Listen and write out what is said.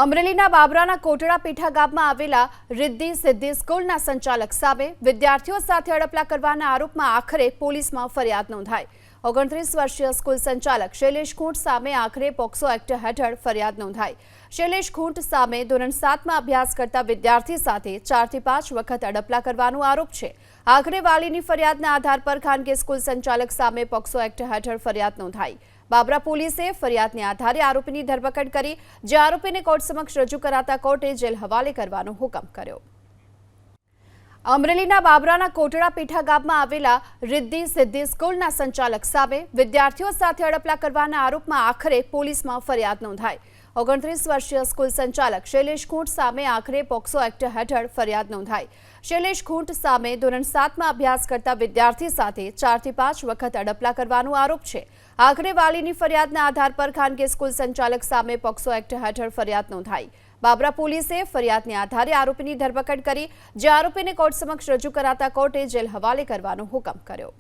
અમરેલીના બાબરાના કોટડા પીઠા ગામમાં આવેલા રિદ્ધિ સિદ્ધિ સ્કૂલના સંચાલક સામે વિદ્યાર્થીઓ સાથે અડપલા કરવાના આરોપમાં આખરે પોલીસમાં ફરિયાદ નોંધાઈ। 29 વર્ષીય સ્કૂલ સંચાલક શૈલેષ ખૂંટ સામે આખરે પોક્સો એક્ટ હેઠળ ફરિયાદ નોંધાઈ। શૈલેષ ખૂંટ સામે ધોરણ 7માં અભ્યાસ કરતા વિદ્યાર્થી સાથે 4 થી 5 વખત અડપલા કરવાનો આરોપ છે। આખરે વાલીની ફરિયાદના આધાર પર ખાનગી સ્કૂલ સંચાલક સામે પોક્સો એક્ટ હેઠળ ફરિયાદ નોંધાઈ। બાબરા પોલીસે ફરિયાદને આધારે આરોપીની ધરપકડ કરી, જે આરોપીને કોર્ટ સમક્ષ રજૂ કરાતા કોર્ટે જેલ હવાલે કરવાનો હુકમ કર્યો। અમરેલીના બાબરાના કોટડા પીઠા ગામમાં આવેલા રિદ્ધિ સિદ્ધિ સ્કૂલના સંચાલક સામે વિદ્યાર્થીઓ સાથે અડપલા કરવાના આરોપમાં આખરે પોલીસમાં ફરિયાદ નોંધાઈ। 29 વર્ષીય સ્કૂલ સંચાલક શૈલેષ ખૂંટ સામે આખરે પોક્સો એક્ટ હેઠળ ફરિયાદ નોંધાઈ। શૈલેષ ખૂંટ સામે ધોરણ 7માં અભ્યાસ કરતા વિદ્યાર્થી સાથે 4 થી 5 વખત અડપલા કરવાનો આરોપ છે। આખરે વાલીની ફરિયાદના આધાર પર ખાનગી સ્કૂલ સંચાલક સામે પોક્સો એક્ટ હેઠળ ફરિયાદ નોંધાઈ। બાબરા પોલીસે ફરિયાદને આધારે આરોપીની ધરપકડ કરી, જે આરોપીને કોર્ટ સમક્ષ રજૂ કરાતા કોર્ટે જેલ હવાલે કરવાનો હુકમ કર્યો।